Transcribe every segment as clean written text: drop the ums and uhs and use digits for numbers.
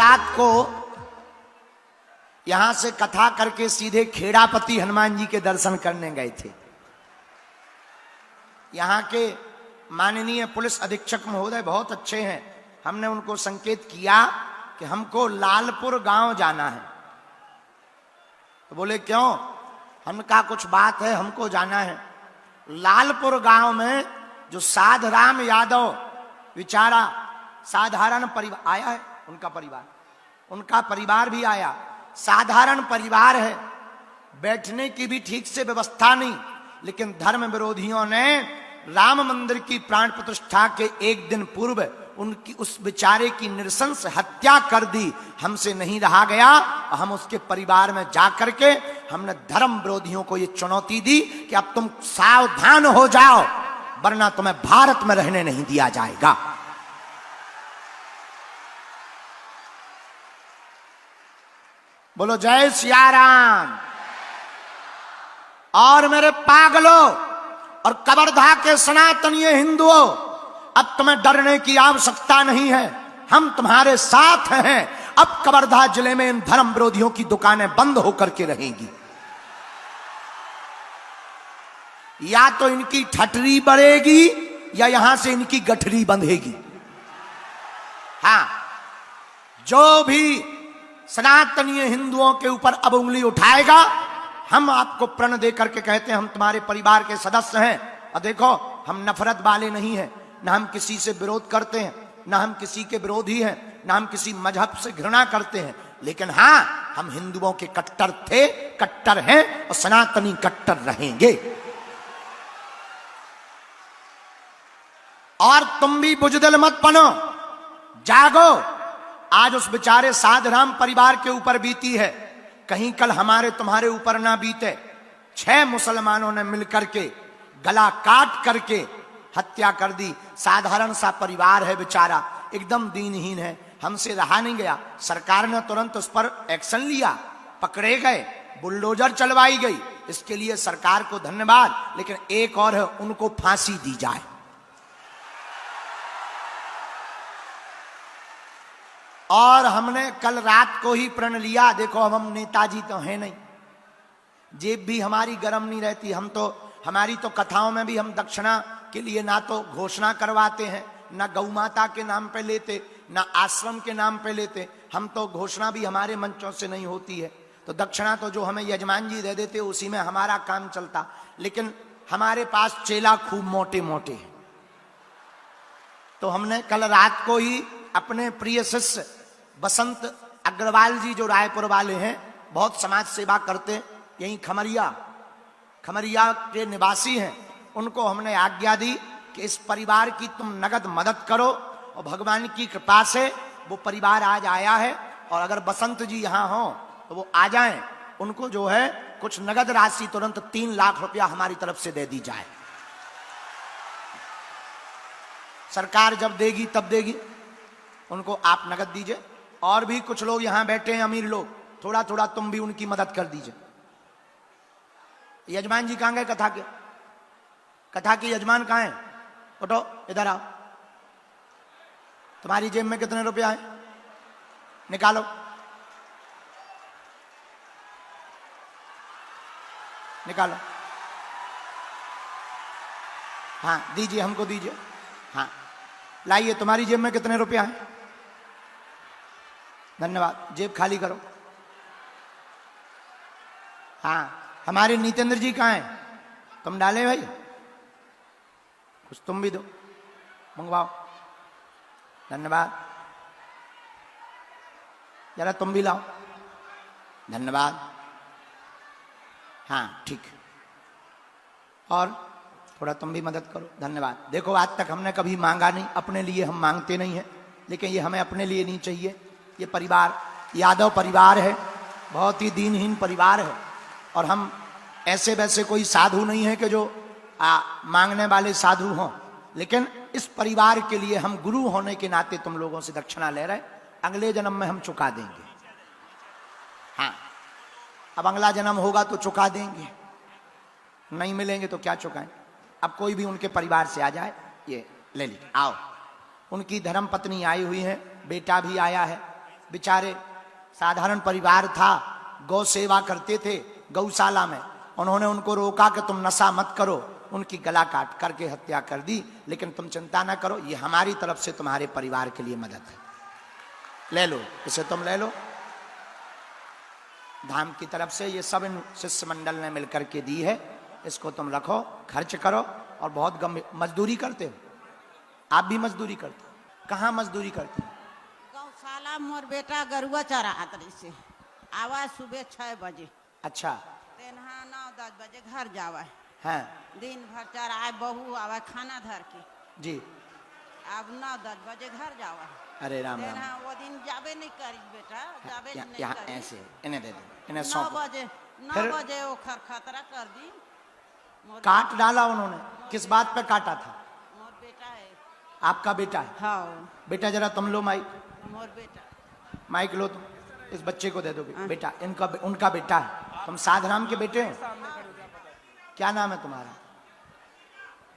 रात को यहां से कथा करके सीधे खेड़ापति हनुमान जी के दर्शन करने गए थे। यहां के माननीय पुलिस अधीक्षक महोदय बहुत अच्छे हैं। हमने उनको संकेत किया कि हमको लालपुर गांव जाना है। तो बोले क्यों? हम कहा कुछ बात है, हमको जाना है। लालपुर गांव में जो साधराम यादव बेचारा साधारण परिवार आया है, उनका परिवार भी आया। साधारण परिवार है, बैठने की भी ठीक से व्यवस्था नहीं, लेकिन धर्म विरोधियों ने राम मंदिर की प्राण प्रतिष्ठा के एक दिन पूर्व उनकी उस बेचारे की नृशंस हत्या कर दी। हमसे नहीं रहा गया, हम उसके परिवार में जाकर के हमने धर्म विरोधियों को ये चुनौती दी कि अब तुम सावधान हो जाओ, वरना तुम्हें भारत में रहने नहीं दिया जाएगा। बोलो जय सिया राम। और मेरे पागलों और कबरधा के सनातनीय हिंदुओं, अब तुम्हें डरने की आवश्यकता नहीं है, हम तुम्हारे साथ हैं। अब कबरधा जिले में इन धर्म विरोधियों की दुकानें बंद होकर के रहेंगी। या तो इनकी ठटरी बढ़ेगी या यहां से इनकी गठरी बंधेगी। हां, जो भी सनातनीय हिंदुओं के ऊपर अब उंगली उठाएगा, हम आपको प्रण दे करके कहते हैं हम तुम्हारे परिवार के सदस्य हैं। और देखो, हम नफरत वाले नहीं हैं, ना हम किसी से विरोध करते हैं, ना हम किसी के विरोधी हैं, ना हम किसी मजहब से घृणा करते हैं, लेकिन हां, हम हिंदुओं के कट्टर थे, कट्टर हैं और सनातनी कट्टर रहेंगे। और तुम भी बुजदिल मत बनो, जागो। आज उस बेचारे साधराम परिवार के ऊपर बीती है, कहीं कल हमारे तुम्हारे ऊपर ना बीते। 6 मुसलमानों ने मिलकर के गला काट करके हत्या कर दी। साधारण सा परिवार है बेचारा, एकदम दीनहीन है, हमसे रहा नहीं गया। सरकार ने तुरंत उस पर एक्शन लिया, पकड़े गए, बुलडोजर चलवाई गई, इसके लिए सरकार को धन्यवाद। लेकिन एक और है, उनको फांसी दी जाए। और हमने कल रात को ही प्रण लिया, देखो अब हम नेताजी तो हैं नहीं, जेब भी हमारी गर्म नहीं रहती। हम तो, हमारी तो कथाओं में भी हम दक्षिणा के लिए ना तो घोषणा करवाते हैं, ना गौ माता के नाम पे लेते, ना आश्रम के नाम पे लेते। हम तो घोषणा भी हमारे मंचों से नहीं होती है, तो दक्षिणा तो जो हमें यजमान जी दे देते उसी में हमारा काम चलता। लेकिन हमारे पास चेला खूब मोटे मोटे हैं, तो हमने कल रात को ही अपने प्रिय शिष्य बसंत अग्रवाल जी, जो रायपुर वाले हैं, बहुत समाज सेवा करते, यहीं खमरिया के निवासी हैं, उनको हमने आज्ञा दी कि इस परिवार की तुम नगद मदद करो। और भगवान की कृपा से वो परिवार आज आया है। और अगर बसंत जी यहां हो तो वो आ जाएं, उनको जो है कुछ नगद राशि तुरंत 3 लाख रुपया हमारी तरफ से दे दी जाए। सरकार जब देगी तब देगी, उनको आप नगद दीजिए। और भी कुछ लोग यहां बैठे हैं, अमीर लोग, थोड़ा थोड़ा तुम भी उनकी मदद कर दीजिए। यजमान जी कहां गए कथा के? कथा के यजमान कहां हैं? उठो, इधर आओ। तुम्हारी जेब में कितने रुपया है? निकालो। निकालो। हाँ दीजिए, हमको दीजिए। हाँ लाइए, तुम्हारी जेब में कितने रुपया है? धन्यवाद। जेब खाली करो। हाँ, हमारे नीतेंद्र जी कहाँ हैं? तुम डाले भाई, कुछ तुम भी दो, मंगवाओ। धन्यवाद। जरा तुम भी लाओ। धन्यवाद। हाँ ठीक, और थोड़ा तुम भी मदद करो। धन्यवाद। देखो, आज तक हमने कभी मांगा नहीं, अपने लिए हम मांगते नहीं हैं, लेकिन ये हमें अपने लिए नहीं चाहिए। ये परिवार यादव परिवार है, बहुत ही दीनहीन परिवार है, और हम ऐसे वैसे कोई साधु नहीं है कि जो मांगने वाले साधु हों। लेकिन इस परिवार के लिए हम गुरु होने के नाते तुम लोगों से दक्षिणा ले रहे, अगले जन्म में हम चुका देंगे। हाँ, अब अगला जन्म होगा तो चुका देंगे, नहीं मिलेंगे तो क्या चुकाएं। अब कोई भी उनके परिवार से आ जाए, ये ले लीजिए। आओ, उनकी धर्म पत्नी आई हुई है, बेटा भी आया है, बेचारे साधारण परिवार था, गौ सेवा करते थे गौशाला में। उन्होंने उनको रोका कि तुम नशा मत करो, उनकी गला काट करके हत्या कर दी। लेकिन तुम चिंता ना करो, ये हमारी तरफ से तुम्हारे परिवार के लिए मदद है, ले लो, इसे तुम ले लो। धाम की तरफ से ये सब इन शिष्य मंडल ने मिलकर के दी है, इसको तुम रखो, खर्च करो। और बहुत मजदूरी करते हो, आप भी मजदूरी करते हो? कहाँ मजदूरी करते हो? गौशाला मोर बेटा गरुआ चरा आतरी से आवा सुबह 6 बजे। अच्छा। तेनहा 9-10 बजे घर जावा है। हाँ। दिन भर चराए, बहू आवा खाना धर के जी। अब 9-10 बजे घर जावा है। अरे राम राम। तेनहा वो दिन जाबे नहीं करी बेटा, जाबे नहीं यहाँ करी। ऐसे इन्हें दे दो, इन्हें 9 सौंपो। बजे 9 बजे वो खतरा कर दी। काट डाला उन्होंने, किस बात पे काटा था? मोर बेटा है। आपका बेटा है? हाँ बेटा जरा तुम लो माइक, मोर बेटा। माइक लो तुम, इस बच्चे को दे दो बेटा, इनका उनका बेटा है। तुम साधराम के बेटे हो? क्या नाम है तुम्हारा?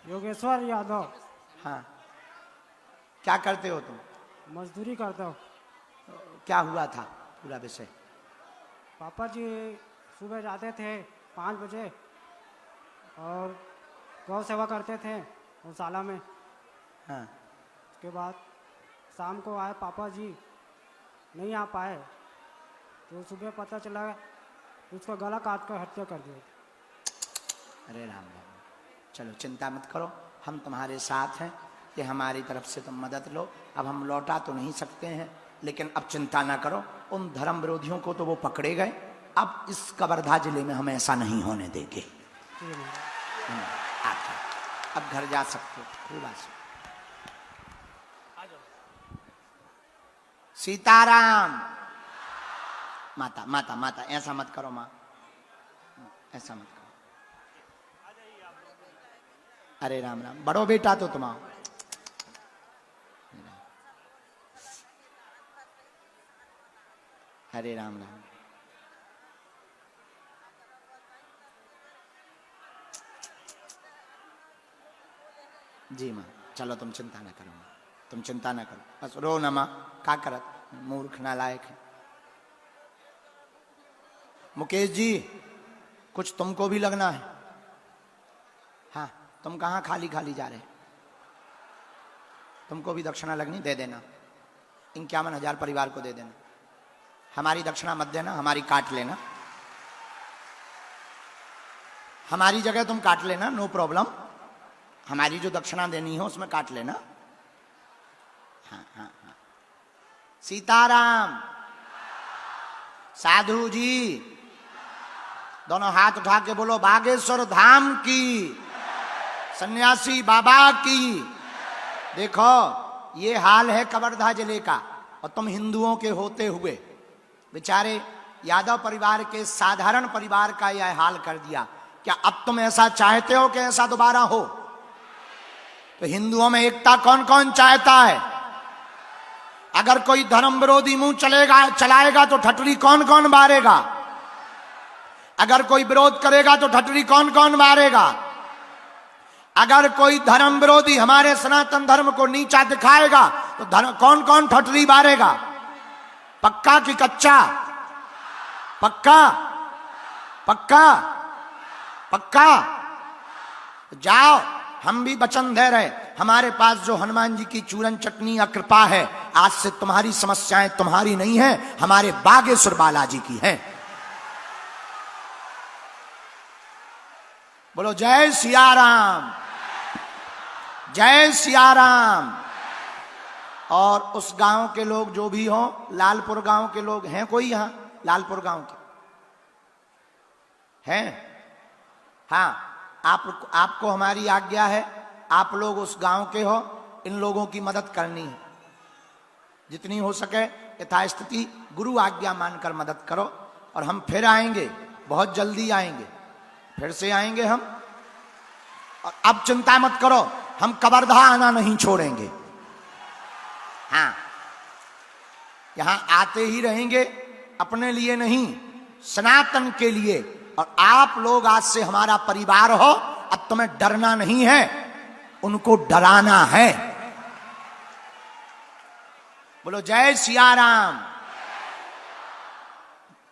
योगेश्वर यादव। हाँ, क्या करते हो तुम? मजदूरी करता हूँ। क्या हुआ था पूरा विषय? पापा जी सुबह जाते थे 5 बजे और गौ सेवा करते थे गौशाला में। हाँ। उसके बाद शाम को आए, पापा जी नहीं आ पाए तो सुबह पता चला उसका गला काट कर हत्या कर दिया। अरे राम राम। चलो चिंता मत करो, हम तुम्हारे साथ हैं, कि हमारी तरफ से तुम मदद लो। अब हम लौटा तो नहीं सकते हैं, लेकिन अब चिंता ना करो, उन धर्म विरोधियों को तो वो पकड़े गए। अब इस कवर्धा जिले में हम ऐसा नहीं होने देंगे। अब घर जा सकते हो, खूब आसो। सीताराम। माता माता माता, ऐसा मत करो माँ, ऐसा मत करो। अरे राम राम, बड़ो बेटा तो तुम्हारा। हरे राम राम। जी माँ, चलो तुम चिंता ना करो, तुम चिंता ना करो, बस रो न माँ, का करत, मूर्ख नालायक है। मुकेश जी, कुछ तुमको भी लगना है। हाँ, तुम कहाँ खाली खाली जा रहे? तुमको भी दक्षिणा लगनी, दे देना, 51,000 परिवार को दे देना। हमारी दक्षिणा मत देना, हमारी काट लेना, हमारी जगह तुम काट लेना, नो प्रॉब्लम। हमारी जो दक्षिणा देनी हो उसमें काट लेना। हाँ हाँ हाँ। सीताराम। साधु जी दोनों हाथ उठा के बोलो, बागेश्वर धाम की, सन्यासी बाबा की। देखो ये हाल है कवर्धा जिले का, और तुम हिंदुओं के होते हुए बेचारे यादव परिवार के साधारण परिवार का यह हाल कर दिया। क्या अब तुम ऐसा चाहते हो कि ऐसा दोबारा हो? तो हिंदुओं में एकता कौन कौन चाहता है? अगर कोई धर्म विरोधी मुंह चलाएगा तो ठटरी कौन कौन मारेगा? अगर कोई विरोध करेगा तो ठटरी कौन कौन मारेगा? अगर कोई धर्म विरोधी हमारे सनातन धर्म को नीचा दिखाएगा तो कौन कौन ठटरी मारेगा? पक्का कि कच्चा? पक्का पक्का पक्का। जाओ, हम भी वचन दे रहे, हमारे पास जो हनुमान जी की चूरन चटनी या कृपा है, आज से तुम्हारी समस्याएं तुम्हारी नहीं है, हमारे बागेश्वर बालाजी की हैं। बोलो जय सिया राम, जय सिया राम। और उस गांव के लोग जो भी हो, लालपुर गांव के लोग हैं कोई यहां? लालपुर गांव के हैं? हाँ, आपको हमारी आज्ञा है, आप लोग उस गांव के हो, इन लोगों की मदद करनी है, जितनी हो सके यथास्थिति गुरु आज्ञा मानकर मदद करो। और हम फिर आएंगे, बहुत जल्दी आएंगे, फिर से आएंगे हम। और अब चिंता मत करो, हम कवर्धा आना नहीं छोड़ेंगे। हाँ, यहां आते ही रहेंगे, अपने लिए नहीं, सनातन के लिए। और आप लोग आज से हमारा परिवार हो, अब तुम्हें डरना नहीं है, उनको डराना है। बोलो जय सिया राम,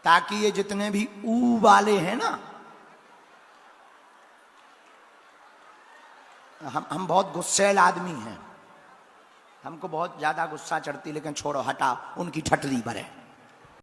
ताकि ये जितने भी ऊ वाले हैं ना, हम बहुत गुस्सैल आदमी हैं, हमको बहुत ज्यादा गुस्सा चढ़ती, लेकिन छोड़ो, हटा, उनकी ठटरी पर है।